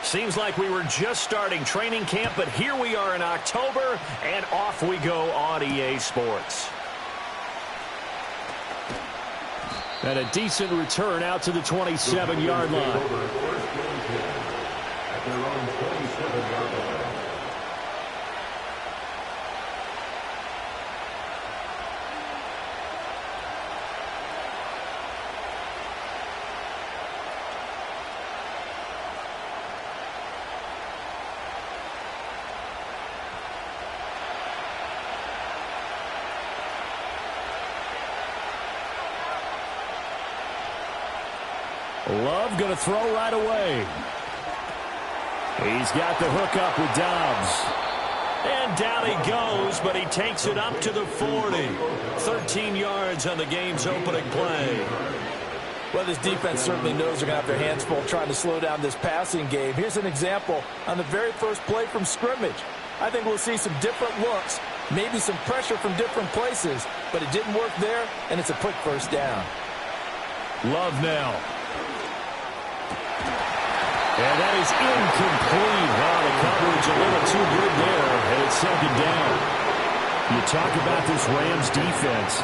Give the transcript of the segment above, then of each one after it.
Seems like we were just starting training camp, but here we are in October, and off we go on EA Sports. And a decent return out to the 27-yard line. Love going to throw right away. He's got the hook up with Dobbs. And down he goes, but he takes it up to the 40. 13 yards on the game's opening play. Well, this defense certainly knows they're going to have their hands full trying to slow down this passing game. Here's an example on the very first play from scrimmage. I think we'll see some different looks, maybe some pressure from different places, but it didn't work there, and it's a quick first down. Love now. And that is incomplete. Wow, the coverage a little too good there, and it's second down. You talk about this Rams defense.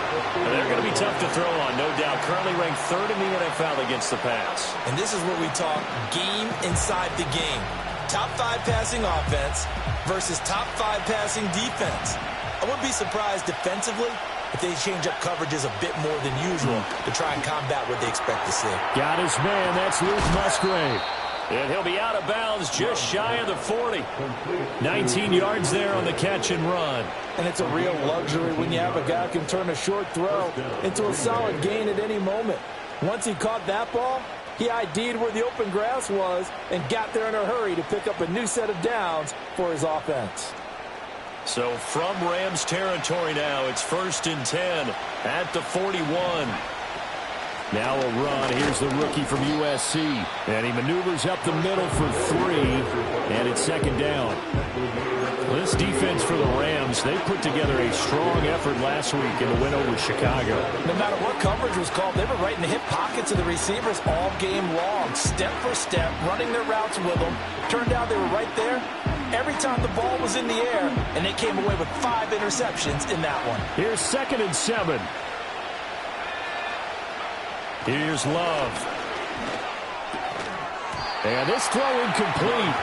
They're going to be tough to throw on, no doubt. Currently ranked third in the NFL against the pass. And this is where we talk game inside the game. Top 5 passing offense versus top 5 passing defense. I wouldn't be surprised defensively if they change up coverages a bit more than usual to try and combat what they expect to see. Got his man. That's Luke Musgrave. And he'll be out of bounds just shy of the 40. 19 yards there on the catch and run. And it's a real luxury when you have a guy who can turn a short throw into a solid gain at any moment. Once he caught that ball, he ID'd where the open grass was and got there in a hurry to pick up a new set of downs for his offense. So from Rams territory now, it's 1st and 10 at the 41. Now a run. Here's the rookie from USC. And he maneuvers up the middle for 3. And it's second down. This defense for the Rams, they put together a strong effort last week in the win over Chicago. No matter what coverage was called, they were right in the hip pockets of the receivers all game long. Step for step, running their routes with them. Turned out they were right there every time the ball was in the air. And they came away with 5 interceptions in that one. Here's 2nd and 7. Here's Love. And this throw incomplete.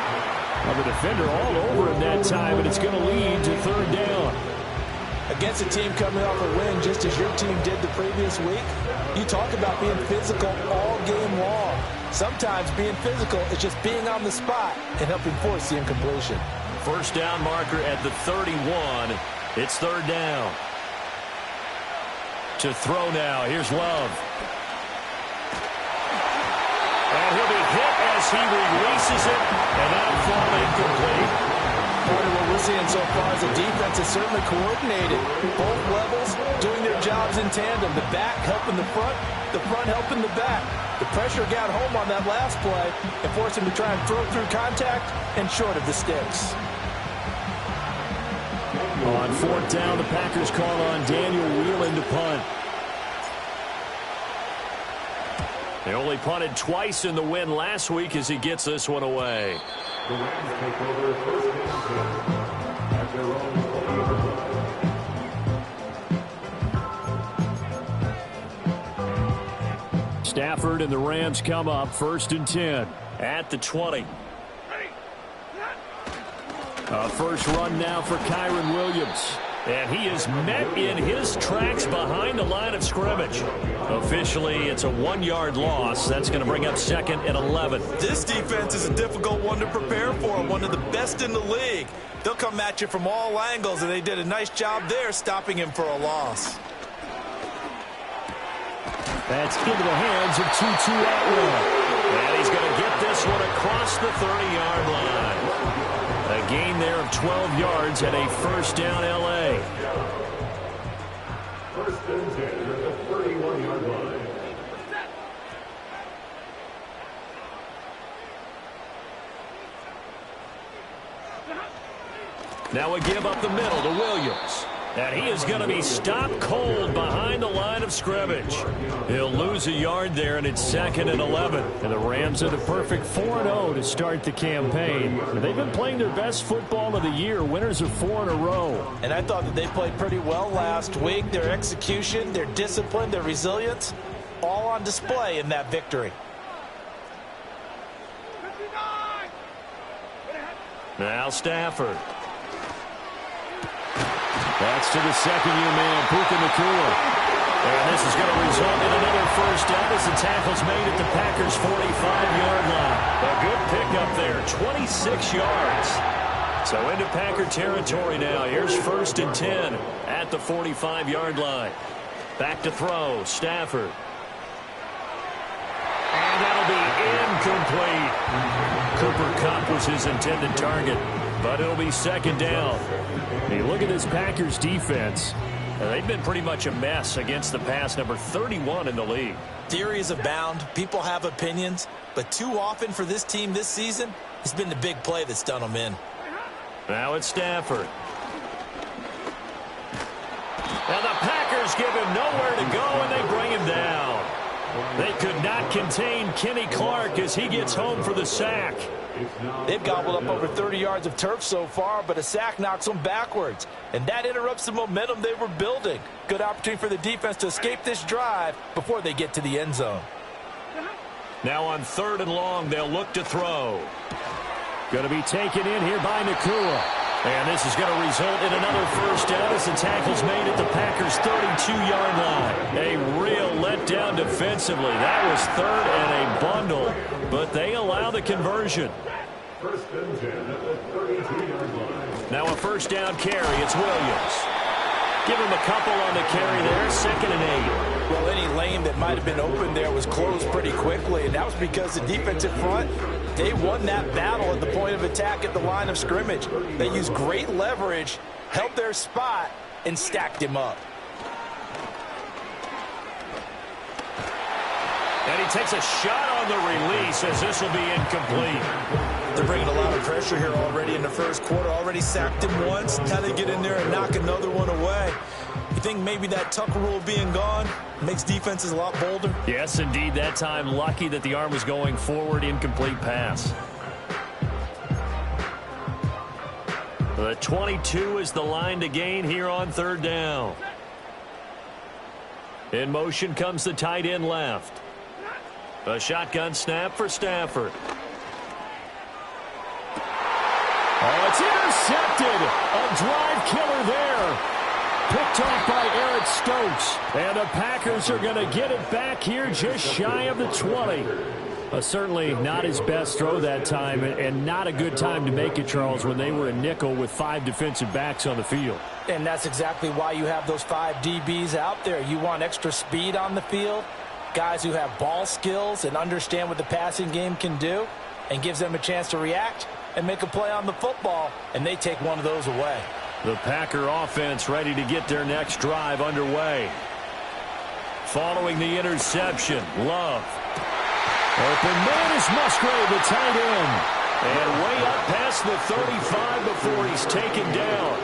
Well, the defender all over him that time, and it's going to lead to 3rd down. Against a team coming off a win just as your team did the previous week, you talk about being physical all game long. Sometimes being physical is just being on the spot and helping force the incompletion. First down marker at the 31. It's 3rd down. To throw now. Here's Love. And he'll be hit as he releases it, and that'll fall incomplete. Part of what we're seeing so far is the defense is certainly coordinated. Both levels doing their jobs in tandem. The back helping the front helping the back. The pressure got home on that last play and forced him to try and throw through contact and short of the sticks. On 4th down, the Packers call on Daniel Whelan to punt. They only punted twice in the win last week as he gets this one away. The Rams take over 1st and 10 at their own 40. Stafford and the Rams come up 1st and 10 at the 20. A first run now for Kyren Williams. And he is met in his tracks behind the line of scrimmage. Officially, it's a 1-yard loss. That's going to bring up 2nd and 11. This defense is a difficult one to prepare for, one of the best in the league. They'll come at you from all angles, and they did a nice job there stopping him for a loss. That's into the hands of Tutu Atwell. And he's going to get this one across the 30-yard line. A gain there of 12 yards and a first down L.A. 1st and 10 at the 31-yard line. Now a give up the middle to Williams. And he is going to be stopped cold behind the line of scrimmage. He'll lose a yard there, and it's 2nd and 11. And the Rams are the perfect 4-0 to start the campaign. They've been playing their best football of the year. Winners of 4 in a row. And I thought that they played pretty well last week. Their execution, their discipline, their resilience, all on display in that victory. Now Stafford. That's to the second-year man, Puka Nacua. And this is going to result in another first down as the tackle's made at the Packers' 45-yard line. A good pickup there, 26 yards. So into Packer territory now. Here's 1st and 10 at the 45-yard line. Back to throw, Stafford. And that'll be incomplete. Cooper Kupp was his intended target, but it'll be 2nd down. Hey, look at this Packers defense. They've been pretty much a mess against the pass, number 31 in the league. Theories abound. People have opinions. But too often for this team this season, it's been the big play that's done them in. Now it's Stafford. And the Packers give him nowhere to go, and they bring him down. They could not contain Kenny Clark as he gets home for the sack. They've gobbled up over 30 yards of turf so far, but a sack knocks them backwards. And that interrupts the momentum they were building. Good opportunity for the defense to escape this drive before they get to the end zone. Now on 3rd and long, they'll look to throw. Going to be taken in here by Nacua. And this is going to result in another first down as the tackle's made at the Packers' 32-yard line. A real letdown defensively. That was 3rd and a bundle, but they allow the conversion. 1st and 10 at the 32-yard line. Now a first down carry. It's Williams. Give him a couple on the carry there. 2nd and 8. Well, any lane that might have been open there was closed pretty quickly, and that was because the defensive front, they won that battle at the point of attack at the line of scrimmage. They used great leverage, held their spot, and stacked him up. And he takes a shot on the release as this will be incomplete. They're bringing a lot of pressure here already in the first quarter. Already sacked him once. Now they get in there and knock another one away. You think maybe that Tucker rule being gone makes defenses a lot bolder? Yes, indeed. That time, lucky that the arm was going forward. Incomplete pass. The 22 is the line to gain here on 3rd down. In motion comes the tight end left. A shotgun snap for Stafford. Oh, it's intercepted. A drive killer there. Picked off by Eric Stokes. And the Packers are going to get it back here just shy of the 20. Certainly not his best throw that time, and not a good time to make it, Charles, when they were a nickel with 5 defensive backs on the field. And that's exactly why you have those 5 DBs out there. You want extra speed on the field, guys who have ball skills and understand what the passing game can do, and gives them a chance to react and make a play on the football, and they take one of those away. The Packer offense ready to get their next drive underway. Following the interception, Love. Open man is Musgrave, the tight end. And way up past the 35 before he's taken down.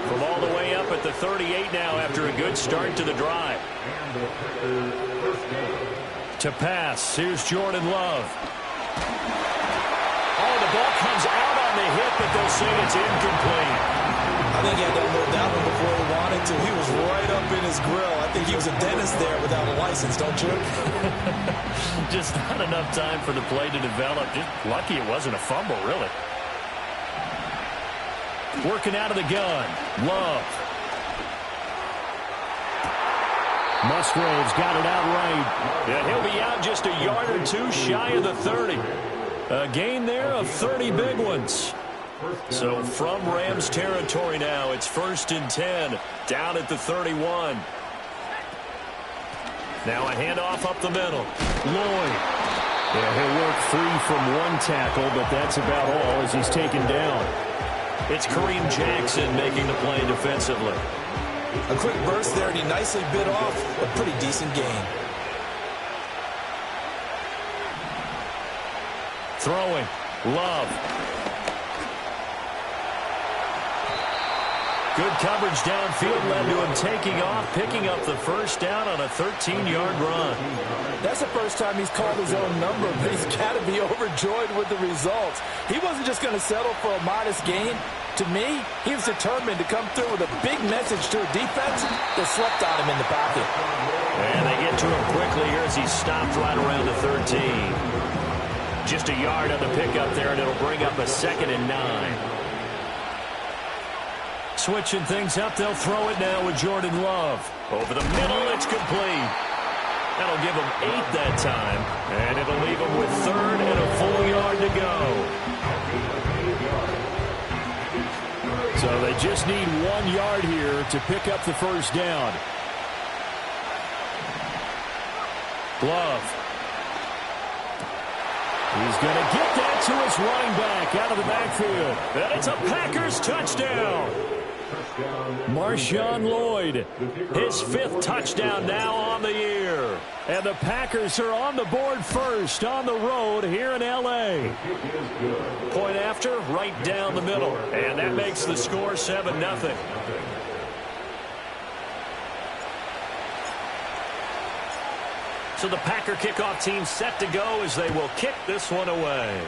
From all the way up at the 38 now after a good start to the drive. To pass, here's Jordan Love. Oh, the ball comes out on the hit, but they'll say it's incomplete. I think he had to unload that one before he wanted to. He was right up in his grill. I think he was a dentist there without a license, don't you? Just not enough time for the play to develop. Just lucky it wasn't a fumble, really. Working out of the gun. Love. Musgrave's got it out right. And he'll be out just a yard or two shy of the 30. A gain there of 30 big ones. So from Rams territory now, it's 1st and 10, down at the 31. Now a handoff up the middle. Lloyd. Yeah, he'll work free from one tackle, but that's about all as he's taken down. It's Kareem Jackson making the play defensively. A quick burst there, and he nicely bit off a pretty decent gain. Throwing. Love. Good coverage downfield led to him taking off, picking up the first down on a 13-yard run. That's the first time he's called his own number, but he's got to be overjoyed with the results. He wasn't just going to settle for a modest gain. To me, he was determined to come through with a big message to a defense that slept on him in the pocket. And they get to him quickly here as he stopped right around the 13. Just a yard on the pickup there, and it'll bring up a 2nd and 9. Switching things up, they'll throw it now with Jordan Love. Over the middle, it's complete. That'll give him 8 that time, and it'll leave him with 3rd and a full yard to go. So they just need 1 yard here to pick up the first down. Love. He's going to get that to his running back out of the backfield. And it's a Packers touchdown. Marshawn Lloyd, his 5th touchdown now on the year. And the Packers are on the board first on the road here in L.A. Point after, right down the middle. And that makes the score 7-0. So the Packer kickoff team set to go as they will kick this one away.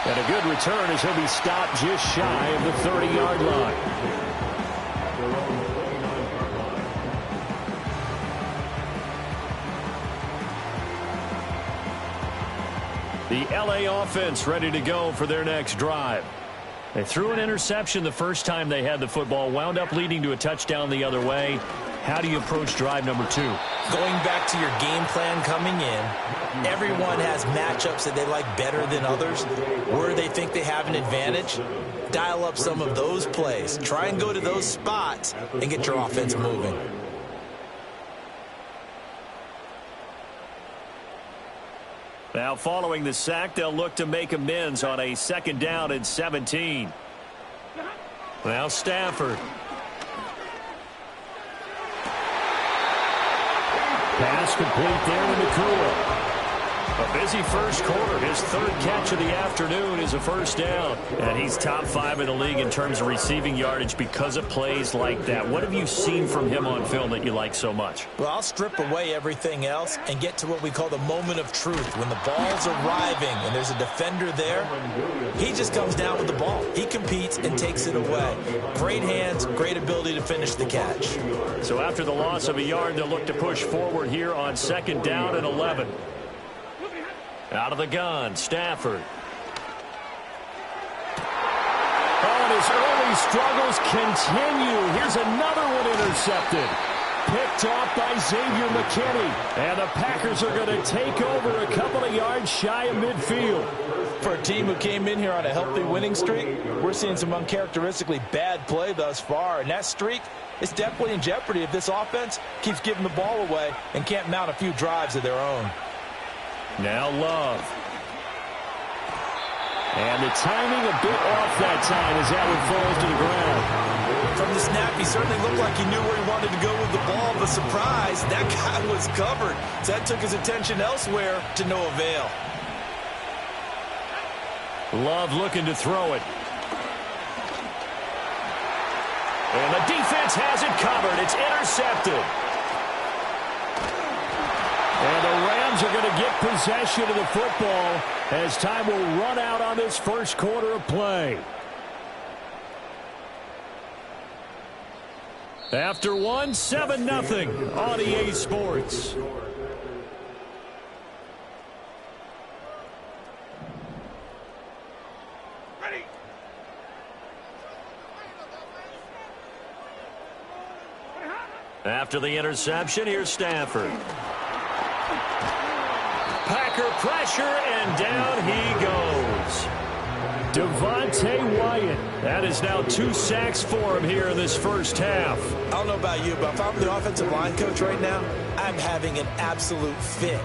And a good return as he'll be stopped just shy of the 30-yard line. The L.A. offense ready to go for their next drive. They threw an interception the first time they had the football, wound up leading to a touchdown the other way. How do you approach drive number 2? Going back to your game plan coming in, everyone has matchups that they like better than others. Where they think they have an advantage, dial up some of those plays. Try and go to those spots and get your offense moving. Now following the sack, they'll look to make amends on a 2nd down and 17. Now Stafford. Pass complete there to Nakua. A busy first quarter. His 3rd catch of the afternoon is a first down. And he's top 5 in the league in terms of receiving yardage because of plays like that. What have you seen from him on film that you like so much? Well, I'll strip away everything else and get to what we call the moment of truth. When the ball's arriving and there's a defender there, he just comes down with the ball. He competes and takes it away. Great hands, great ability to finish the catch. So after the loss of a yard, they'll look to push forward here on 2nd down and 11. Out of the gun, Stafford. Oh, and his early struggles continue. Here's another one intercepted. Picked off by Xavier McKinney. And the Packers are going to take over a couple of yards shy of midfield. For a team who came in here on a healthy winning streak, we're seeing some uncharacteristically bad play thus far. And that streak is definitely in jeopardy if this offense keeps giving the ball away and can't mount a few drives of their own. Now Love. And the timing a bit off that time as that one falls to the ground. From the snap, he certainly looked like he knew where he wanted to go with the ball, but surprise, that guy was covered. So that took his attention elsewhere to no avail. Love looking to throw it. And the defense has it covered. It's intercepted. And the Rams are going to get possession of the football as time will run out on this first quarter of play. After 7-0 on EA Sports. After the interception, here's Stafford. Packer pressure, and down he goes. Devontae Wyatt. That is now 2 sacks for him here in this first half. I don't know about you, but if I'm the offensive line coach right now, I'm having an absolute fit.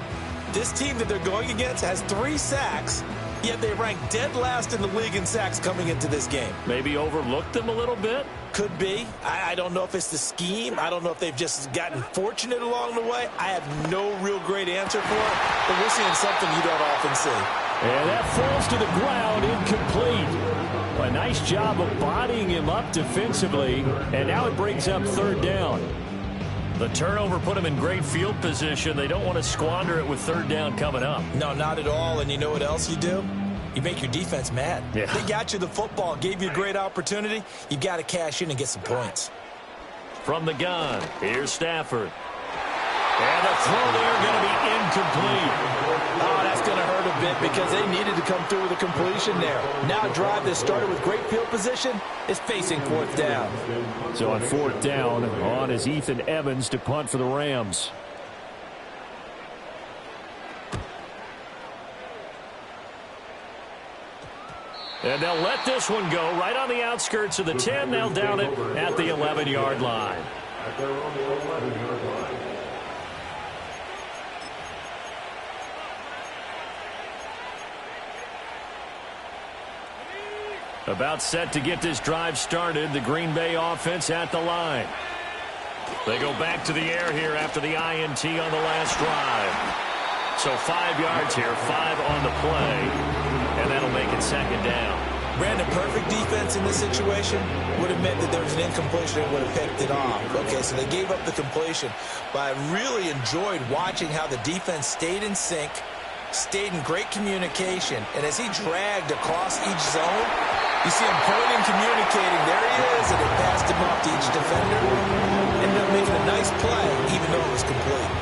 This team that they're going against has 3 sacks, yet they rank dead last in the league in sacks coming into this game. Maybe overlooked them a little bit? Could be. I don't know if it's the scheme. I don't know if they've just gotten fortunate along the way. I have no real great answer for it, but we're seeing something you don't often see. And that falls to the ground, incomplete. A nice job of bodying him up defensively, and now it brings up third down. The turnover put him in great field position. They don't want to squander it with third down coming up. No, not at all. And you know what else you do? You make your defense mad. Yeah. They got you the football, gave you a great opportunity. You got to cash in and get some points. From the gun, here's Stafford. And the throw there going to be incomplete. Oh, that's going to hurt a bit because they needed to come through with a completion there. Now a drive that started with great field position is facing fourth down. So on fourth down, on is Ethan Evans to punt for the Rams. And they'll let this one go right on the outskirts of the 10. They'll down it at the 11-yard line. At their own 11-yard line. About set to get this drive started. The Green Bay offense at the line. They go back to the air here after the INT on the last drive. So 5 yards here, 5 on the play, and that'll make it second down. Brandon, perfect defense in this situation would have meant that there was an incompletion and would have picked it off. Okay, so they gave up the completion, but I really enjoyed watching how the defense stayed in sync, stayed in great communication, and as he dragged across each zone, you see him pointing, communicating. There he is, and it passed him off to each defender. Ended up making a nice play, even though it was complete.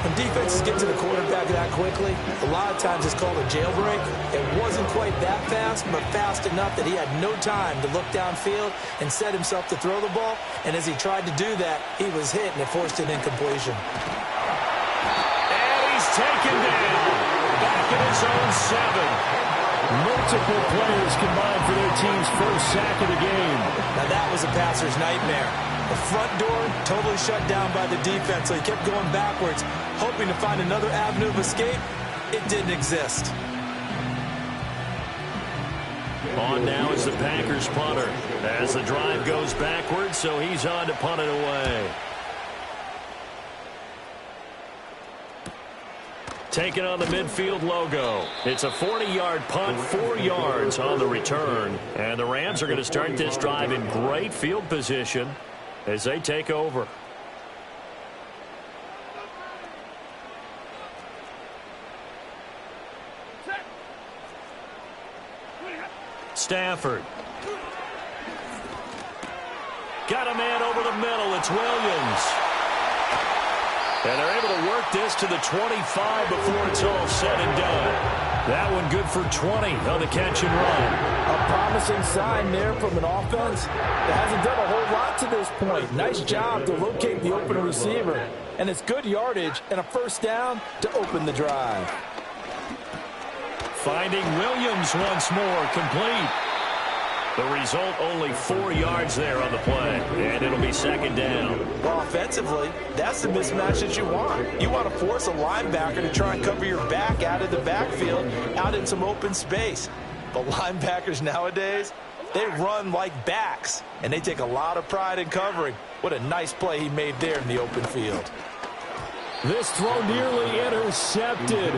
When defenses get to the quarterback that quickly, a lot of times it's called a jailbreak. It wasn't quite that fast, but fast enough that he had no time to look downfield and set himself to throw the ball. And as he tried to do that, he was hit, and it forced an incompletion. And he's taken down. Back in his own 7. Multiple players combined for their team's first sack of the game. Now that was a passer's nightmare. The front door totally shut down by the defense, so he kept going backwards, hoping to find another avenue of escape. It didn't exist. On now is the Packers punter as the drive goes backwards, so he's on to punt it away. Taking on the midfield logo. It's a 40-yard punt, 4 yards on the return. And the Rams are going to start this drive in great field position as they take over. Stafford. Got a man over the middle. It's Williams. And they're able to work this to the 25 before it's all said and done. That one good for 20 on the catch and run. A promising sign there from an offense that hasn't done a whole lot to this point. Nice job to locate the open receiver. And it's good yardage and a first down to open the drive. Finding Williams once more, complete. The result, only 4 yards there on the play, and it'll be second down. Well, offensively, that's the mismatch that you want. You want to force a linebacker to try and cover your back out of the backfield, out in some open space. But linebackers nowadays, they run like backs, and they take a lot of pride in covering. What a nice play he made there in the open field. This throw nearly intercepted.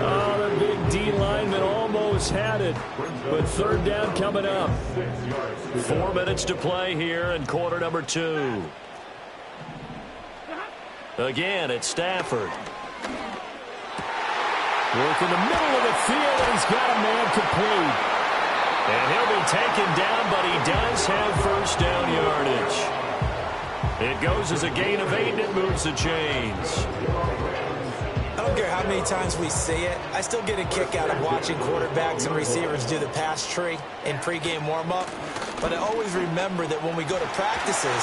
Oh, the big D lineman almost had it. But third down coming up. 4 minutes to play here in quarter number 2. Again, it's Stafford. Work in the middle of the field, and he's got a man complete. And he'll be taken down, but he does have first down yardage. It goes as a gain of 8, and it moves the chains. I don't care how many times we see it. I still get a kick out of watching quarterbacks and receivers do the pass tree in pregame warm-up. But I always remember that when we go to practices,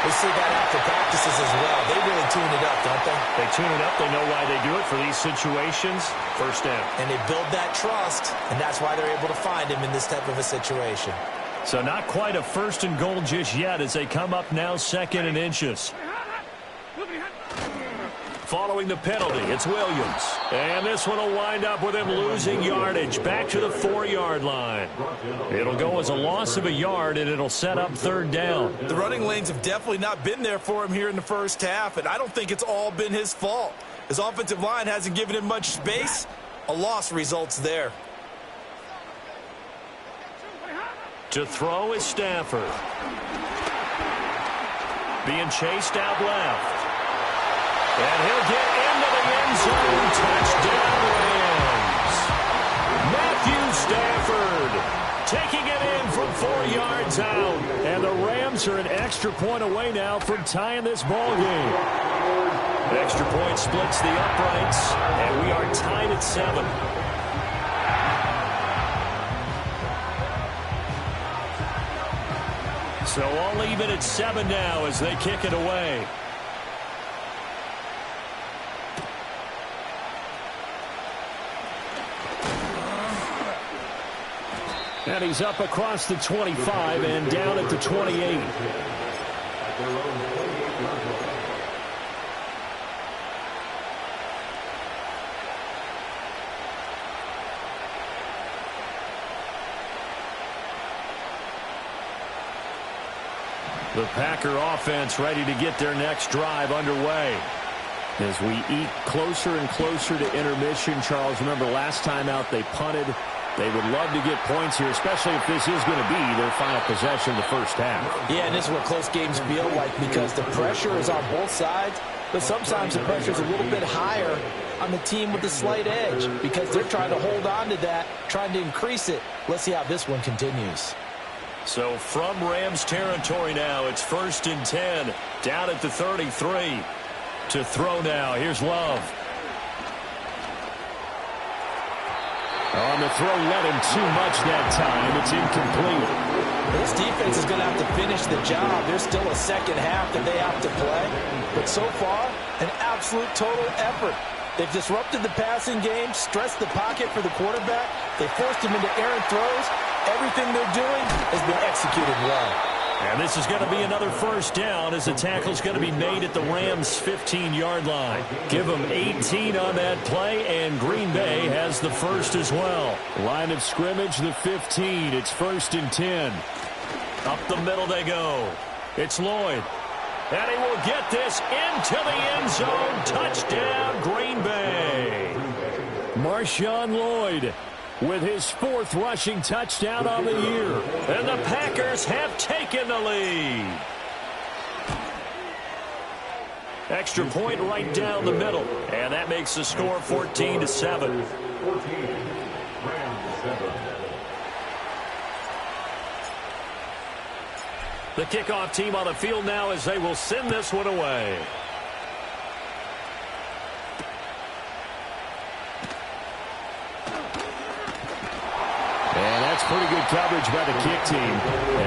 we see that after practices as well. They really tune it up, don't they? They tune it up. They know why they do it for these situations. First down. And they build that trust, and that's why they're able to find him in this type of a situation. So not quite a first and goal just yet as they come up now second and inches. Following the penalty, it's Williams. And this one will wind up with him losing yardage back to the 4-yard line. It'll go as a loss of a yard, and it'll set up third down. The running lanes have definitely not been there for him here in the first half, and I don't think it's all been his fault. His offensive line hasn't given him much space, A loss results there. To throw is Stafford. Being chased out left. And he'll get into the end zone. Touchdown, Rams. Matthew Stafford taking it in from 4 yards out. And the Rams are an extra point away now from tying this ball game. Extra point splits the uprights, and we are tied at 7. So all even at 7 now as they kick it away. And he's up across the 25 and down at the 28. The Packer offense ready to get their next drive underway. As we eat closer and closer to intermission, Charles, remember last time out they punted. They would love to get points here, especially if this is going to be their final possession of the first half. Yeah, and this is what close games feel like because the pressure is on both sides, but sometimes the pressure is a little bit higher on the team with the slight edge because they're trying to hold on to that, trying to increase it. Let's see how this one continues. So from Rams territory now, it's 1st and 10, down at the 33. To throw now, here's Love. On the throw, let him too much that time. It's incomplete. This defense is going to have to finish the job. There's still a second half that they have to play. But so far, an absolute total effort. They've disrupted the passing game, stressed the pocket for the quarterback. They forced him into errant throws. Everything they're doing has been executed well. And this is going to be another first down as the tackle's going to be made at the Rams' 15-yard line. Give them 18 on that play, and Green Bay has the first as well. Line of scrimmage, the 15. It's 1st and 10. Up the middle they go. It's Lloyd. And he will get this into the end zone. Touchdown, Green Bay. Marshawn Lloyd with his 4th rushing touchdown on the year. And the Packers have taken the lead. Extra point right down the middle. And that makes the score 14-7. 14, Rams 7. The kickoff team on the field now as they will send this one away. And that's pretty good coverage by the kick team,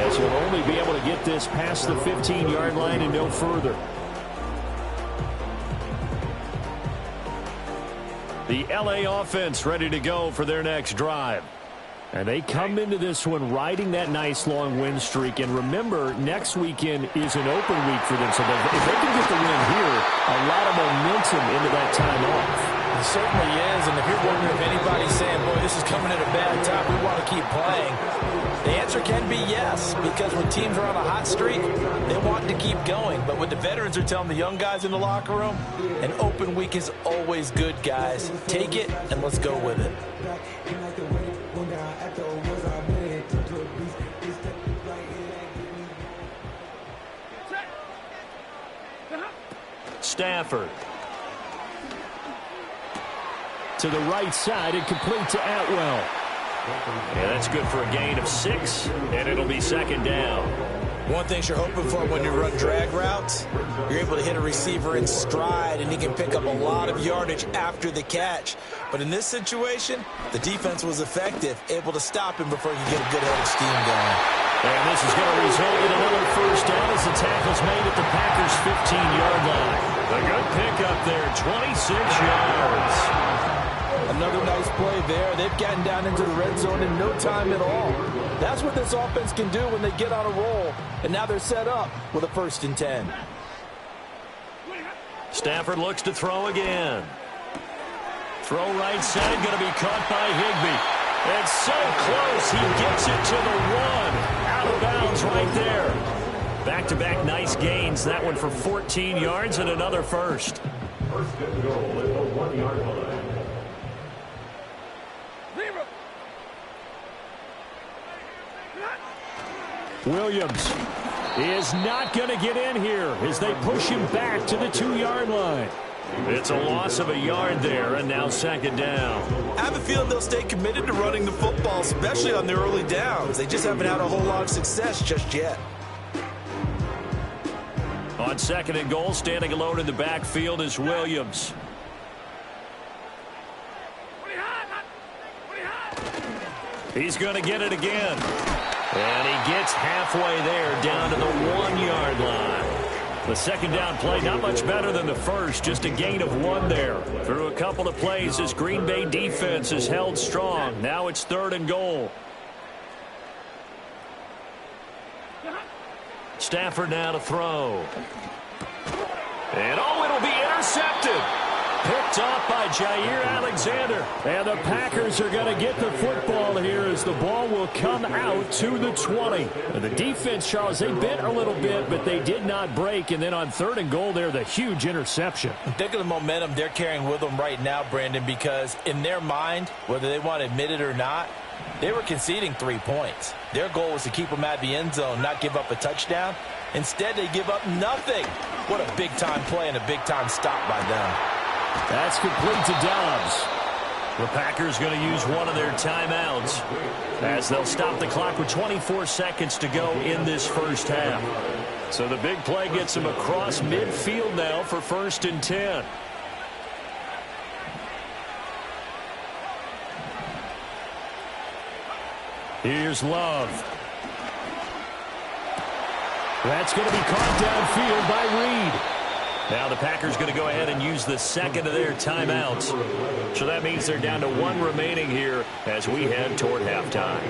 as he'll only be able to get this past the 15-yard line and no further. The LA offense ready to go for their next drive. And they come into this one riding that nice long win streak. And remember, next weekend is an open week for them. So if they can get the win here, a lot of momentum into that time off. It certainly is, and if you're wondering if anybody's saying, boy, this is coming at a bad time, we want to keep playing, the answer can be yes, because when teams are on a hot streak, they want to keep going. But what the veterans are telling the young guys in the locker room, an open week is always good, guys. Take it, and let's go with it. Stafford. To the right side and complete to Atwell. Yeah, that's good for a gain of 6, and it'll be 2nd down. One thing you're hoping for when you run drag routes, you're able to hit a receiver in stride, and he can pick up a lot of yardage after the catch. But in this situation, the defense was effective, able to stop him before he could get a good head of steam going. And this is going to result in another first down as the tackle's made at the Packers' 15-yard line. A good pickup there, 26 yards. Another nice play there. They've gotten down into the red zone in no time at all. That's what this offense can do when they get on a roll. And now they're set up with a 1st and 10. Stafford looks to throw again. Throw right side, going to be caught by Higbee. And so close, he gets it to the 1. Out of bounds right there. Back-to-back nice gains. That one for 14 yards and another first. First and goal at the 1-yard line. Williams is not going to get in here as they push him back to the 2-yard line. It's a loss of a yard there, and now second down. I have a feeling they'll stay committed to running the football, especially on their early downs. They just haven't had a whole lot of success just yet. On second and goal, standing alone in the backfield is Williams. He's going to get it again. And he gets halfway there, down to the 1-yard line. The second down play, not much better than the first, just a gain of 1 there. Through a couple of plays, this Green Bay defense is held strong. Now it's third and goal. Stafford now to throw. And it'll be intercepted. Picked off by Jair Alexander. And the Packers are going to get the football here as the ball will come out to the 20. And the defense, Charles, they bent a little bit, but they did not break. And then on third and goal there, the huge interception. Think of the momentum they're carrying with them right now, Brandon, because in their mind, whether they want to admit it or not, they were conceding 3 points. Their goal was to keep them at the end zone, not give up a touchdown. Instead, they give up nothing. What a big-time play and a big-time stop by them. That's complete to Dobbs. The Packers going to use one of their timeouts as they'll stop the clock with 24 seconds to go in this first half. So the big play gets them across midfield now for 1st and 10. Here's Love. That's going to be caught downfield by Reed. Now the Packers going to go ahead and use the second of their timeouts. So that means they're down to 1 remaining here as we head toward halftime.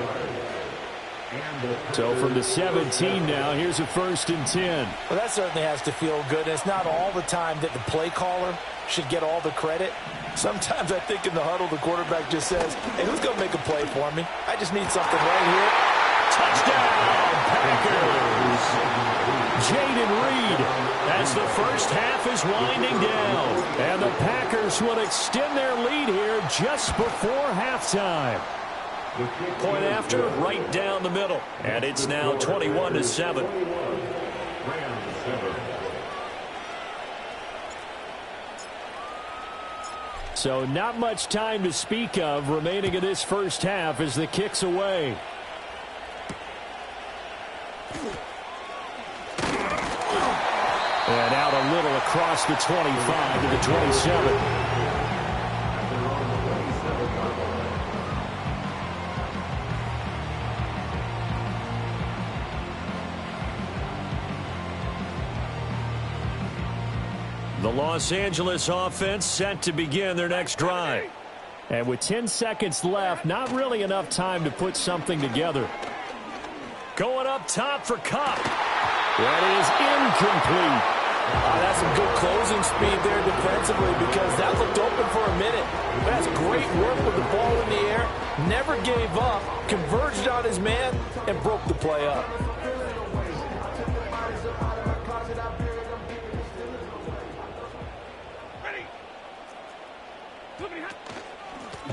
So from the 17 now, here's a 1st and 10. Well, that certainly has to feel good. It's not all the time that the play caller should get all the credit. Sometimes I think in the huddle, the quarterback just says, hey, who's going to make a play for me? I just need something right here. Touchdown, Packers! Jaden Reed as the first half is winding down. And the Packers will extend their lead here just before halftime. Point after, right down the middle. And it's now 21-7. So not much time to speak of remaining in this first half as the kick's away. And out a little across the 25 to the 27. The Los Angeles offense set to begin their next drive. And with 10 seconds left, not really enough time to put something together. Going up top for Kupp. That is incomplete. That's some good closing speed there defensively because that looked open for a minute. But that's great work with the ball in the air. Never gave up, converged on his man, and broke the play up.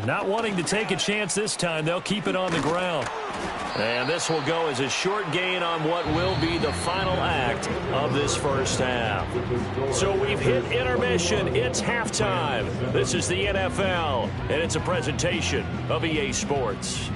Not wanting to take a chance this time, they'll keep it on the ground. And this will go as a short gain on what will be the final act of this first half. So we've hit intermission. It's halftime. This is the NFL, and it's a presentation of EA Sports.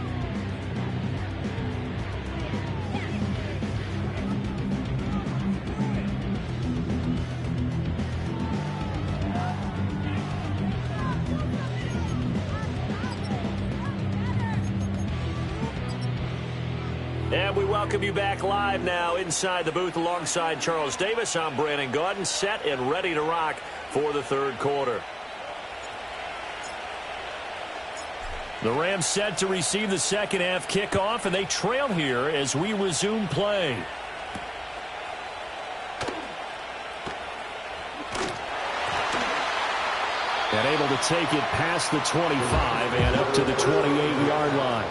And we welcome you back live now inside the booth alongside Charles Davis. I'm Brandon Gaudin, set and ready to rock for the third quarter. The Rams set to receive the second half kickoff, and they trail here as we resume play. And able to take it past the 25 and up to the 28-yard line.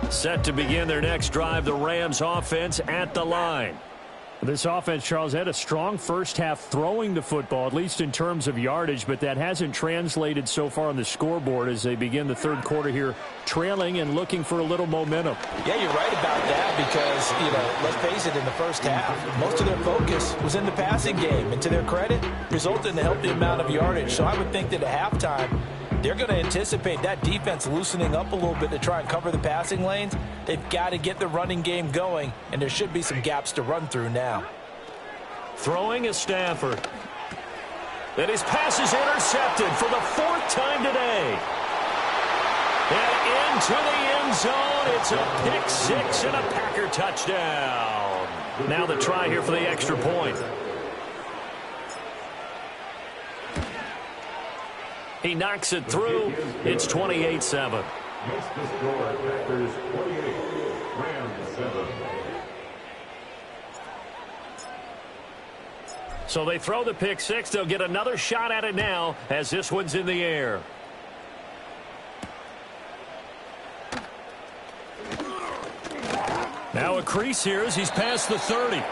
Set to begin their next drive, the Rams offense at the line. This offense, Charles, had a strong first half throwing the football, at least in terms of yardage, but that hasn't translated so far on the scoreboard as they begin the third quarter here, trailing and looking for a little momentum. Yeah, you're right about that because, let's face it, in the first half, most of their focus was in the passing game, and to their credit, resulted in a healthy amount of yardage. So I would think that at halftime, they're going to anticipate that defense loosening up a little bit to try and cover the passing lanes. They've got to get the running game going, and there should be some gaps to run through now. Throwing is Stafford. And his pass is intercepted for the fourth time today. And into the end zone. It's a pick six and a Packer touchdown. Now the try here for the extra point. He knocks it through. It's 28-7. Makes the score Packers 28, Rams 7. So they throw the pick six. They'll get another shot at it now as this one's in the air. Now a crease here as he's past the 30.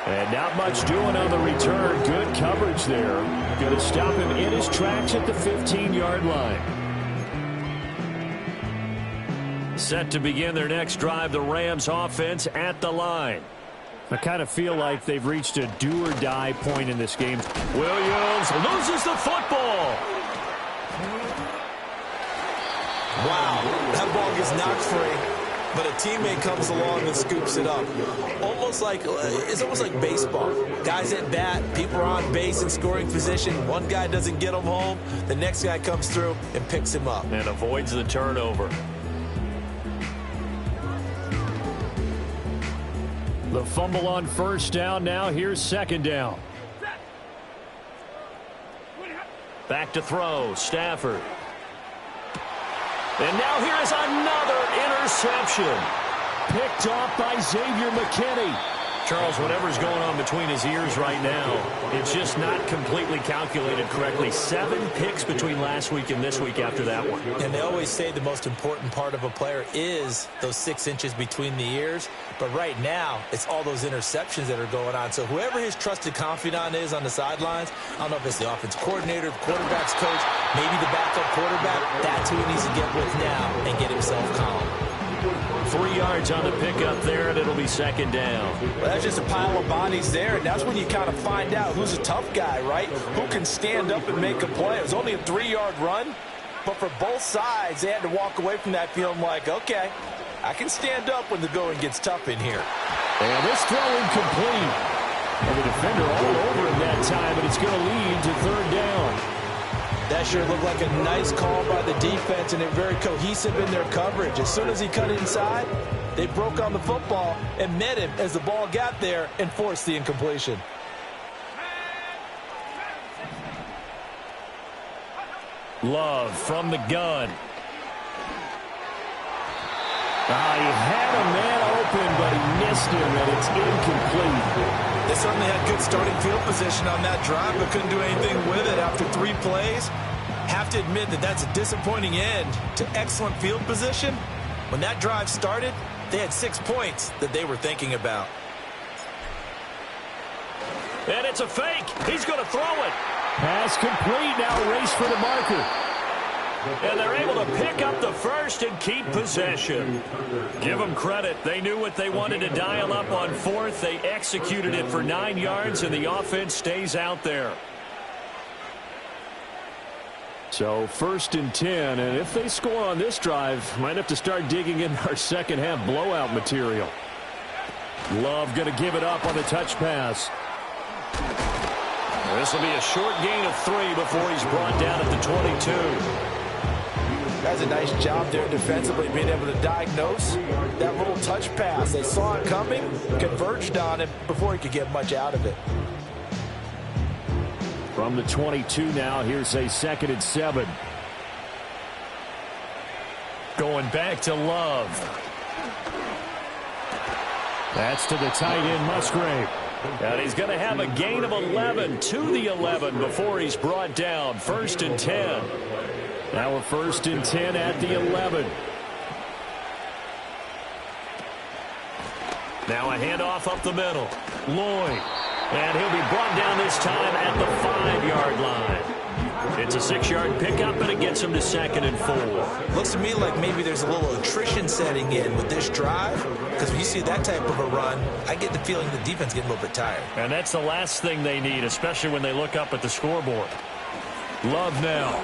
And not much doing on the return. Good coverage there. Going to stop him in his tracks at the 15-yard line. Set to begin their next drive, the Rams offense at the line. I kind of feel like they've reached a do-or-die point in this game. Williams loses the football. Wow, that ball gets knocked free. But a teammate comes along and scoops it up. It's almost like baseball. Guys at bat, people are on base in scoring position. One guy doesn't get him home. The next guy comes through and picks him up. And avoids the turnover. The fumble on first down now. Here's second down. Back to throw. Stafford. And now here is another interception. Picked off by Xavier McKinney. Charles, whatever's going on between his ears right now, it's just not completely calculated correctly. 7 picks between last week and this week after that one. And they always say the most important part of a player is those 6 inches between the ears. But right now, it's all those interceptions that are going on. So whoever his trusted confidant is on the sidelines, I don't know if it's the offense coordinator, the quarterback's coach, maybe the backup quarterback, that's who he needs to get with now and get himself calm. 3 yards on the pickup there, and it'll be second down. Well, that's just a pile of bodies there, and that's when you kind of find out who's a tough guy, right? Who can stand up and make a play. It was only a 3-yard run, but for both sides, they had to walk away from that feeling like, okay, I can stand up when the going gets tough in here. And this throw incomplete. And the defender all over him that time, and it's going to lead to third down. That sure looked like a nice call by the defense, and they're very cohesive in their coverage. As soon as he cut inside, they broke on the football and met him as the ball got there and forced the incompletion. Love from the gun. He had a man open, but he missed him, and it's incomplete. They certainly had good starting field position on that drive, but couldn't do anything with it after 3 plays. Have to admit that that's a disappointing end to excellent field position. When that drive started, they had 6 points that they were thinking about. And it's a fake. He's going to throw it. Pass complete. Now race for the marker. And they're able to pick up the first and keep possession. Give them credit. They knew what they wanted to dial up on fourth. They executed it for 9 yards, and the offense stays out there. So 1st and 10, and if they score on this drive, might have to start digging in our second half blowout material. Love going to give it up on the touch pass. This will be a short gain of 3 before he's brought down at the 22. That's a nice job there defensively, being able to diagnose that little touch pass. They saw it coming, converged on it before he could get much out of it. From the 22 now, here's a 2nd and 7. Going back to Love. That's to the tight end, Musgrave. And he's going to have a gain of 11 to the 11 before he's brought down. 1st and 10. Now a 1st and 10 at the 11. Now a handoff up the middle. Lloyd. And he'll be brought down this time at the 5-yard line. It's a 6-yard pickup, and it gets him to 2nd and 4. Looks to me like maybe there's a little attrition setting in with this drive, because when you see that type of a run, I get the feeling the defense getting a little bit tired. And that's the last thing they need, especially when they look up at the scoreboard. Love now.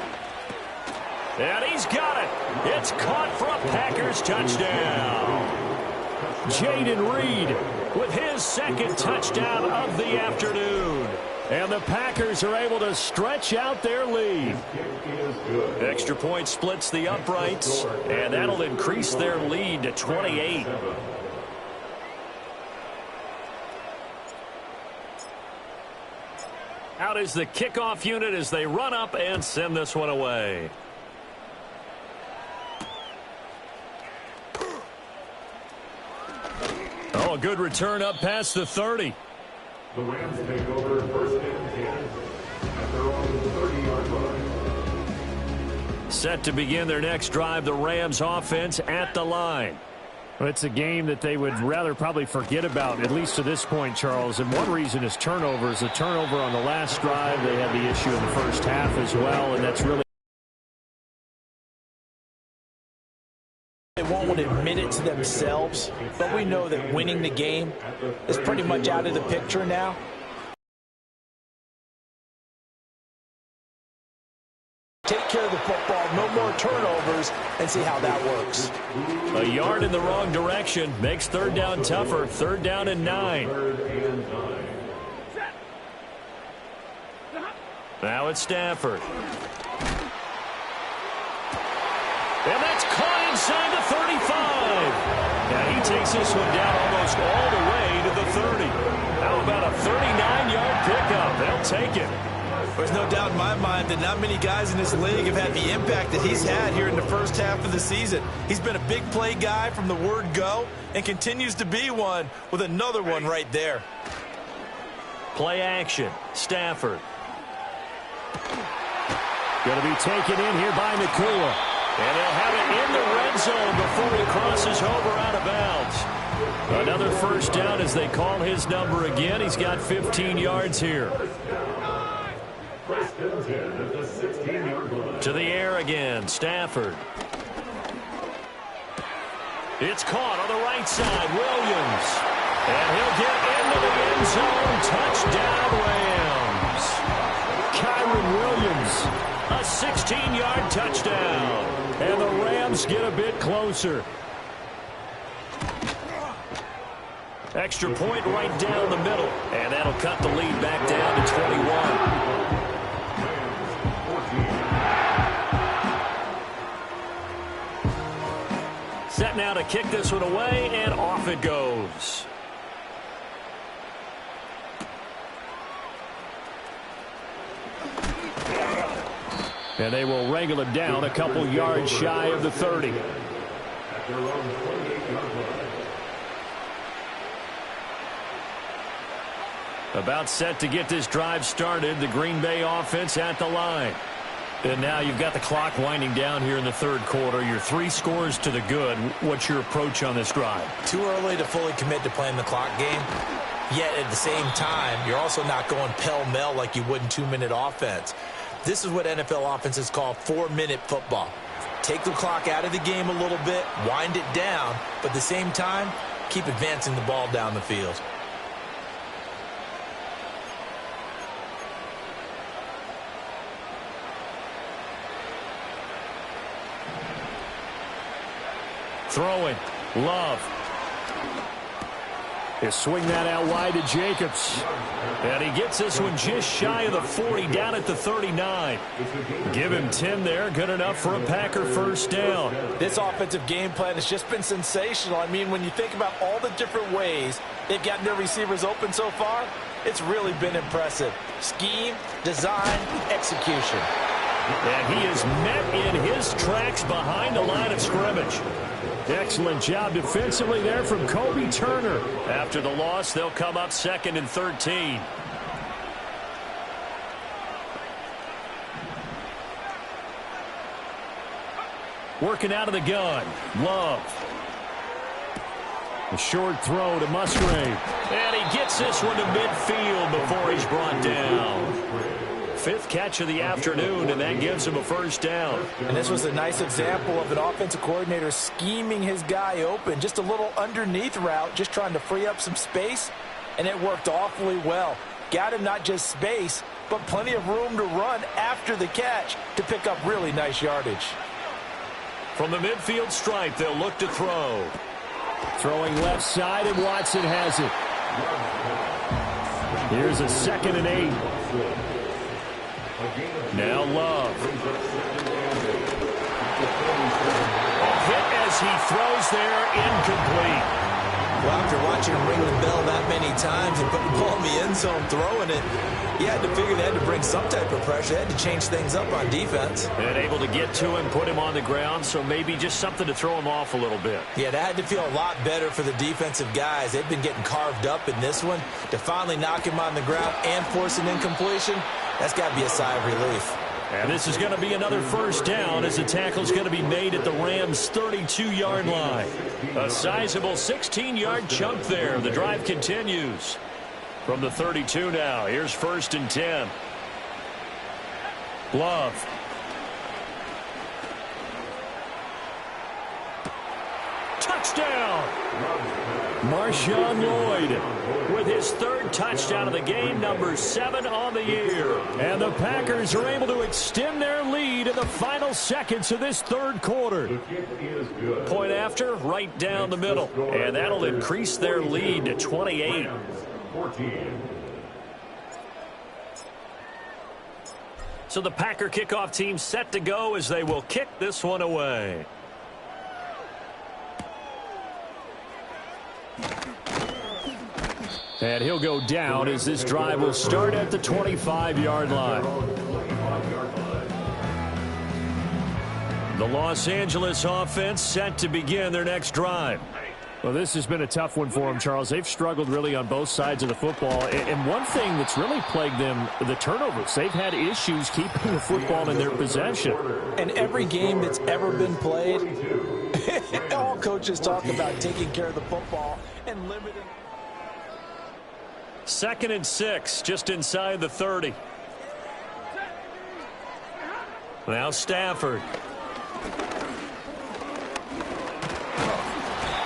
And he's got it. It's caught for a Packers touchdown. Jaden Reed with his 2nd touchdown of the afternoon. And the Packers are able to stretch out their lead. Extra point splits the uprights, and that'll increase their lead to 28. Out is the kickoff unit as they run up and send this one away. Oh, a good return up past the 30. The Rams take over 1st and 10 at their own 30-yard line. Set to begin their next drive, the Rams offense at the line. Well, it's a game that they would rather probably forget about, at least to this point, Charles. And one reason is turnovers. The turnover on the last drive, they had the issue in the first half as well, and that's really... They won't admit it to themselves, but we know that winning the game is pretty much out of the picture now. Take care of the football, no more turnovers, and see how that works. A yard in the wrong direction makes 3rd down tougher. 3rd down and 9. Now it's Stafford. And that's caught inside the 35. Now he takes this one down almost all the way to the 30. How about a 39-yard pickup? They'll take it. There's no doubt in my mind that not many guys in this league have had the impact that he's had here in the first half of the season. He's been a big play guy from the word go and continues to be one with another one right there. Play action. Stafford. Going to be taken in here by Nakua. And they'll have it in the red zone before he crosses over out of bounds. Another 1st down as they call his number again. He's got 15 yards here. To the air again, Stafford. It's caught on the right side, Williams. And he'll get into the end zone. Touchdown, Rams. Kyron Williams, a 16-yard touchdown. And the Rams get a bit closer. Extra point right down the middle. And that'll cut the lead back down to 21. Set now to kick this one away, and off it goes. And they will wrangle it down a couple yards shy of the 30. About set to get this drive started, the Green Bay offense at the line. And now you've got the clock winding down here in the 3rd quarter. You're 3 scores to the good. What's your approach on this drive? Too early to fully commit to playing the clock game. Yet at the same time, you're also not going pell-mell like you would in 2-minute offense. This is what NFL offenses call 4-minute football. Take the clock out of the game a little bit, wind it down, but at the same time, keep advancing the ball down the field. Throwing. Love. They swing that out wide to Jacobs. And he gets this one just shy of the 40, down at the 39. Give him 10 there. Good enough for a Packer 1st down. This offensive game plan has just been sensational. I mean, when you think about all the different ways they've gotten their receivers open so far, it's really been impressive. Scheme, design, execution. And he is met in his tracks behind the line of scrimmage. Excellent job defensively there from Kobe Turner. After the loss, they'll come up 2nd and 13. Working out of the gun. Love. A short throw to Musgrave. And he gets this one to midfield before he's brought down. Fifth catch of the afternoon, and that gives him a first down. And this was a nice example of an offensive coordinator scheming his guy open. Just a little underneath route, just trying to free up some space, and it worked awfully well. Got him not just space, but plenty of room to run after the catch to pick up really nice yardage. From the midfield stripe, they'll look to throw. Throwing left side, and Watson has it. Here's a 2nd and 8. Now Love. A hit as he throws there, incomplete. Well, after watching him ring the bell that many times and put the ball in the end zone throwing it, you had to figure they had to bring some type of pressure. They had to change things up on defense. And able to get to him, put him on the ground, so maybe just something to throw him off a little bit. Yeah, that had to feel a lot better for the defensive guys. They've been getting carved up in this one. To finally knock him on the ground and force an incompletion, that's got to be a sigh of relief. And this is going to be another first down as the tackle's going to be made at the Rams' 32-yard line. A sizable 16-yard chunk there. The drive continues. From the 32 now, here's 1st and 10. Love. Touchdown! Marshawn Lloyd with his 3rd touchdown of the game, number 7 on the year. And the Packers are able to extend their lead in the final seconds of this 3rd quarter. Point after, right down the middle. And that'll increase their lead to 28. So the Packer kickoff team set to go as they will kick this one away. And he'll go down as this drive will start at the 25-yard line. The Los Angeles offense set to begin their next drive. Well, this has been a tough one for them, Charles. They've struggled really on both sides of the football. And one thing that's really plagued them, the turnovers. They've had issues keeping the football in their possession. And every game that's ever been played, all coaches talk about taking care of the football and limiting. 2nd and 6, just inside the 30. Now Stafford.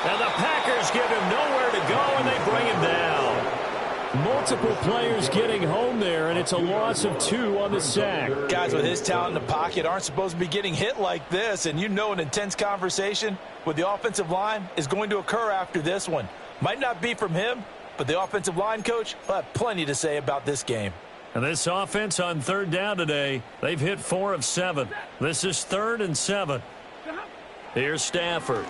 And the Packers give him nowhere to go, and they bring him down. Multiple players getting home there, and it's a loss of 2 on the sack. Guys with his talent in the pocket aren't supposed to be getting hit like this, and you know an intense conversation with the offensive line is going to occur after this one. Might not be from him, but the offensive line coach will have plenty to say about this game. And this offense on 3rd down today, they've hit 4 of 7. This is 3rd and 7. Here's Stafford.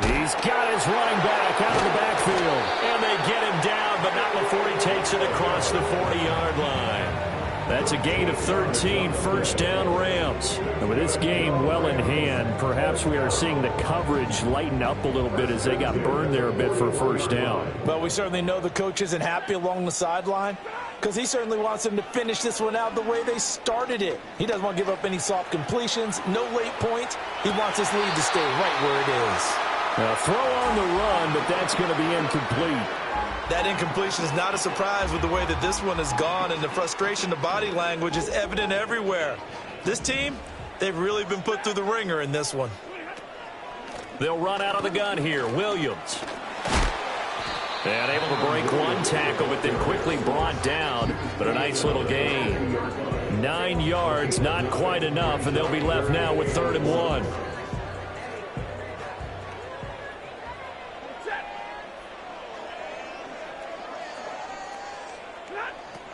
He's got his running back out of the backfield. And they get him down, but not before he takes it across the 40-yard line. That's a gain of 13, 1st down Rams. And with this game well in hand, perhaps we are seeing the coverage lighten up a little bit as they got burned there a bit for 1st down. But we certainly know the coach isn't happy along the sideline because he certainly wants them to finish this one out the way they started it. He doesn't want to give up any soft completions, no late points. He wants his lead to stay right where it is. Now throw on the run, but that's going to be incomplete. That incompletion is not a surprise with the way that this one has gone, and the frustration, the body language is evident everywhere. This team, they've really been put through the ringer in this one. They'll run out of the gun here. Williams. And able to break one tackle, but then quickly brought down. But a nice little gain. 9 yards, not quite enough, and they'll be left now with 3rd and 1.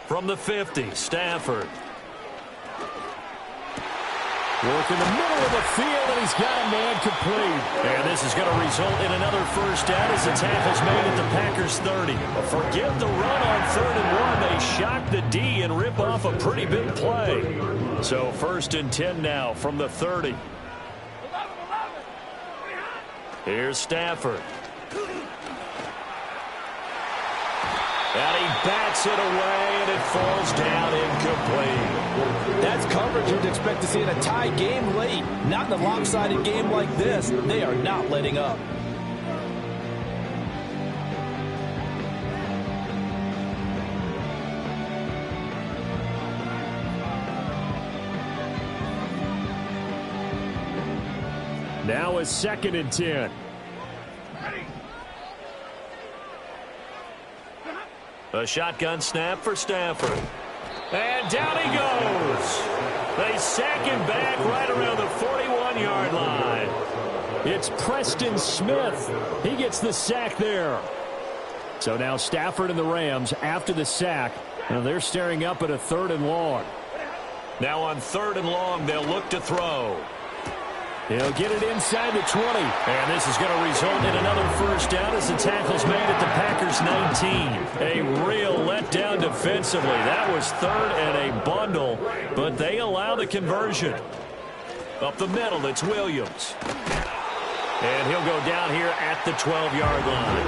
From the 50, Stafford. Work in the middle of the field, and he's got a man complete. And this is going to result in another 1st down as the tackle's made at the Packers' 30. Forget the run on 3rd and 1. They shock the D and rip off a pretty big play. So 1st and 10 now from the 30. And he bats it away, and it falls down incomplete. That's coverage you'd expect to see in a tie game late. Not in a lopsided game like this. They are not letting up. Now a 2nd and 10. A shotgun snap for Stafford. And down he goes. They sack him back right around the 41-yard line. It's Preston Smith. He gets the sack there. So now Stafford and the Rams after the sack. And they're staring up at a 3rd and long. Now on 3rd and long, they'll look to throw. He'll get it inside the 20. And this is going to result in another first down as the tackle's made at the Packers' 19. A real letdown defensively. That was 3rd and a bundle, but they allow the conversion. Up the middle, it's Williams. And he'll go down here at the 12-yard line.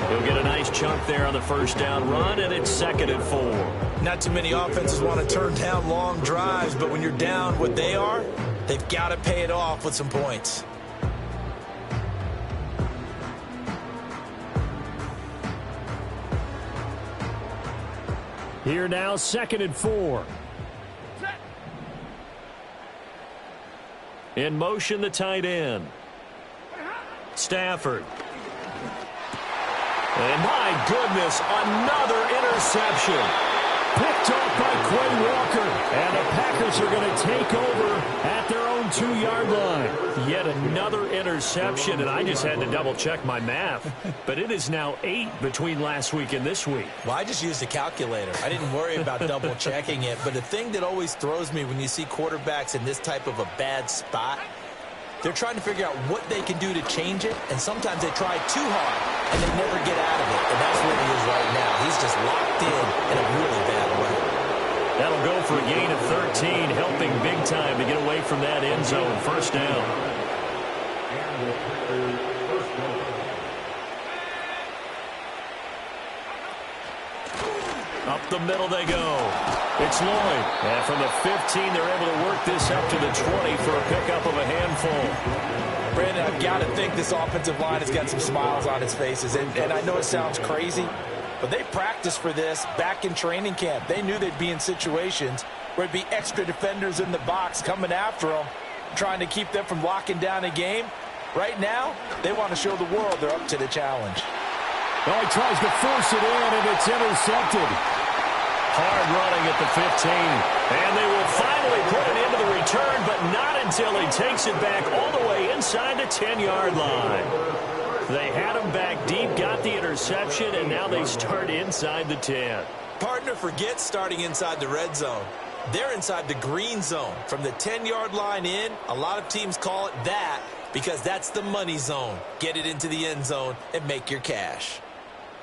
He'll get a nice chunk there on the first down run, and it's 2nd and 4. Not too many offenses want to turn down long drives, but when you're down what they are, they've got to pay it off with some points. Here now, 2nd and 4. In motion, the tight end. Stafford. And my goodness, another interception. Picked off by Quay Walker. And the Packers are going to take over at their own 2-yard line. Yet another interception, and I just had to double-check my math. But it is now 8 between last week and this week. Well, I just used a calculator. I didn't worry about double-checking it. But the thing that always throws me when you see quarterbacks in this type of a bad spot, they're trying to figure out what they can do to change it, and sometimes they try too hard, and they never get out of it. And that's where he is right now. He's just locked in a really bad way. That'll go for a gain of 13, helping big time to get away from that end zone. First down. Up the middle they go. It's Lloyd. And from the 15, they're able to work this up to the 20 for a pickup of a handful. Brandon, I've got to think this offensive line has got some smiles on its faces. And I know it sounds crazy, but they practiced for this back in training camp. They knew they'd be in situations where it'd be extra defenders in the box coming after them, trying to keep them from locking down a game. Right now, they want to show the world they're up to the challenge. Oh, he tries to force it in, and it's intercepted. Hard running at the 15. And they will finally put it into the return, but not until he takes it back all the way inside the 10-yard line. They had him back deep, got the interception, and now they start inside the 10. Partner, forget starting inside the red zone. They're inside the green zone. From the 10-yard line in, a lot of teams call it that because that's the money zone. Get it into the end zone and make your cash.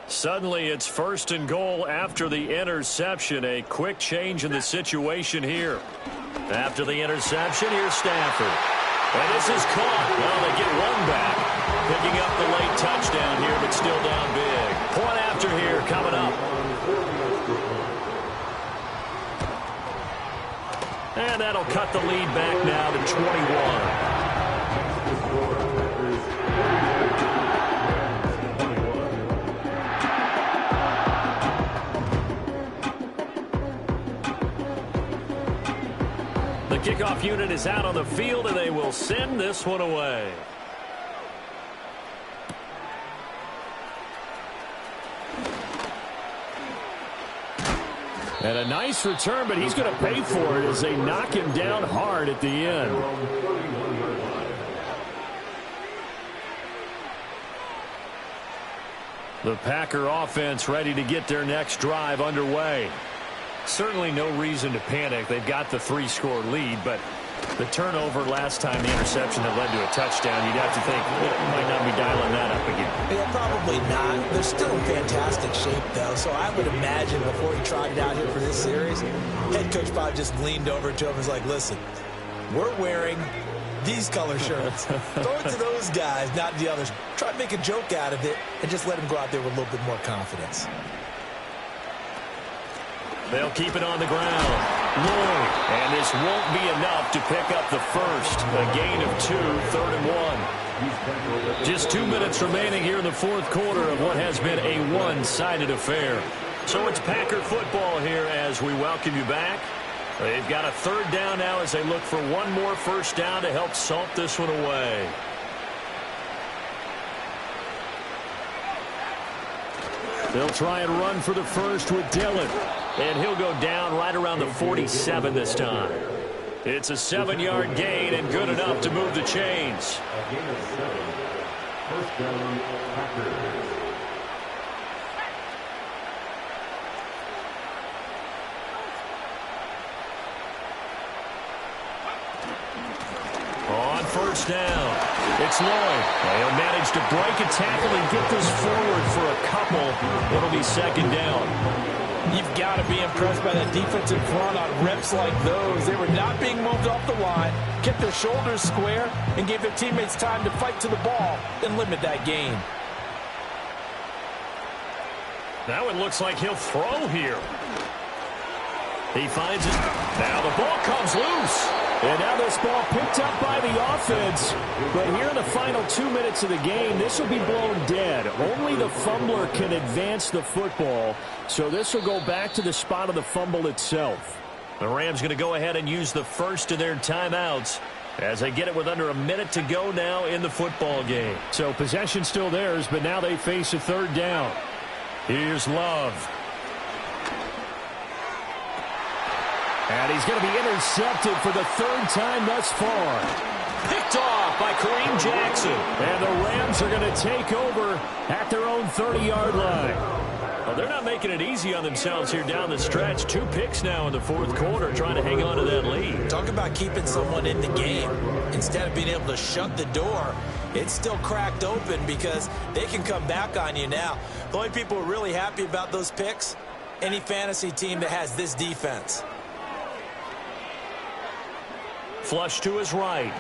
Suddenly, it's 1st and goal after the interception. A quick change in the situation here. After the interception, here's Stafford. And this is caught. Well, they get one back. Picking up the late touchdown here, but still down big. Point after here coming up. And that'll cut the lead back now to 21. The kickoff unit is out on the field, and they will send this one away. And a nice return, but he's going to pay for it as they knock him down hard at the end. The Packer offense ready to get their next drive underway. Certainly no reason to panic. They've got the 3-score lead, but the turnover last time, the interception that led to a touchdown, you'd have to think you might not be dialing that up again. Yeah, probably not. They're still in fantastic shape, though, so I would imagine before he tried it out here for this series, head coach probably just leaned over to him and was like, listen, we're wearing these color shirts. Throw it to those guys, not the others. Try to make a joke out of it and just let him go out there with a little bit more confidence. They'll keep it on the ground. Lloyd. And this won't be enough to pick up the first. A gain of 2, 3rd and 1. Just 2 minutes remaining here in the fourth quarter of what has been a one-sided affair. So it's Packer football here as we welcome you back. They've got a 3rd down now as they look for one more first down to help salt this one away. They'll try and run for the first with Dillon. And he'll go down right around the 47 this time. It's a 7-yard gain and good enough to move the chains. A gain of 7. First down, Packers. On first down, it's Lloyd. He'll manage to break a tackle and get this forward for a couple. It'll be 2nd down. You've got to be impressed by that defensive front on reps like those. They were not being moved off the line, kept their shoulders square, and gave their teammates time to fight to the ball and limit that gain. Now it looks like he'll throw here. He finds it. Now the ball comes loose. And now this ball picked up by the offense. But here in the final 2 minutes of the game, this will be blown dead. Only the fumbler can advance the football. So this will go back to the spot of the fumble itself. The Rams going to go ahead and use the first of their timeouts as they get it with under a minute to go now in the football game. So possession still theirs, but now they face a 3rd down. Here's Love. And he's going to be intercepted for the 3rd time thus far. Picked off by Kareem Jackson. And the Rams are going to take over at their own 30-yard line. Well, they're not making it easy on themselves here down the stretch. 2 picks now in the fourth quarter trying to hang on to that lead. Talk about keeping someone in the game. Instead of being able to shut the door, it's still cracked open because they can come back on you now. The only people who are really happy about those picks, any fantasy team that has this defense. Flush to his right.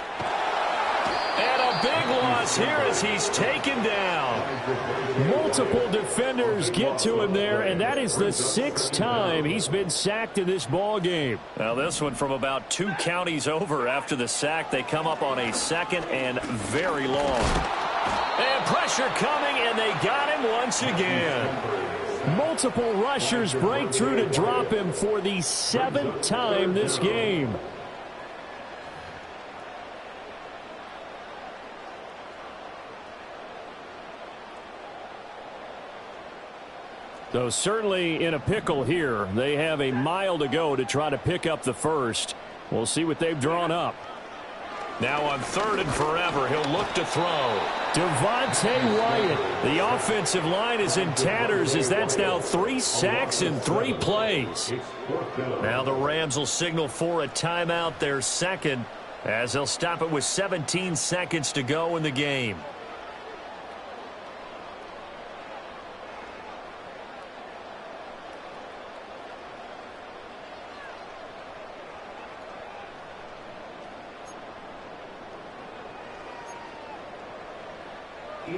And a big loss here as he's taken down. Multiple defenders get to him there, and that is the 6th time he's been sacked in this ball game. Now this one from about 2 counties over after the sack. They come up on a 2nd and very long. And pressure coming, and they got him once again. Multiple rushers break through to drop him for the 7th time this game. So certainly in a pickle here. They have a mile to go to try to pick up the first. We'll see what they've drawn up. Now on 3rd and forever, he'll look to throw. Devontae Wyatt. The offensive line is in tatters as that's now 3 sacks in 3 plays. Now the Rams will signal for a timeout, their 2nd, as they'll stop it with 17 seconds to go in the game.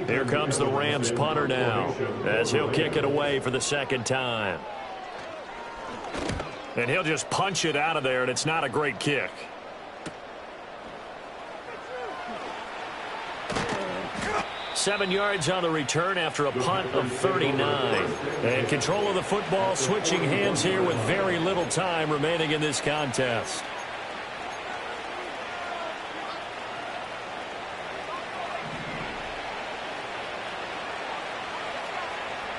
Here comes the Rams punter now as he'll kick it away for the 2nd time. And he'll just punch it out of there, and it's not a great kick. Seven yards on the return after a punt of 39. And control of the football switching hands here with very little time remaining in this contest.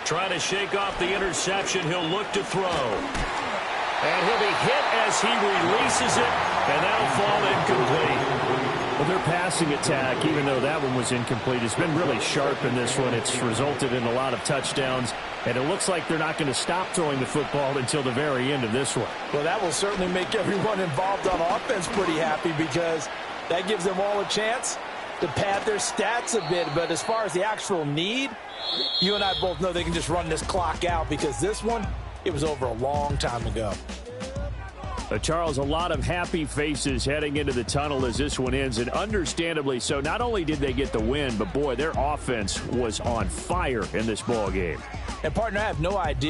Trying to shake off the interception. He'll look to throw. And he'll be hit as he releases it, and that'll fall incomplete. Well, their passing attack, even though that one was incomplete, has been really sharp in this one. It's resulted in a lot of touchdowns, and it looks like they're not going to stop throwing the football until the very end of this one. Well, that will certainly make everyone involved on offense pretty happy because that gives them all a chance to pad their stats a bit. But as far as the actual need, you and I both know they can just run this clock out because this one, it was over a long time ago. Charles, a lot of happy faces heading into the tunnel as this one ends, and understandably so. Not only did they get the win, but boy, their offense was on fire in this ball game. And partner, I have no idea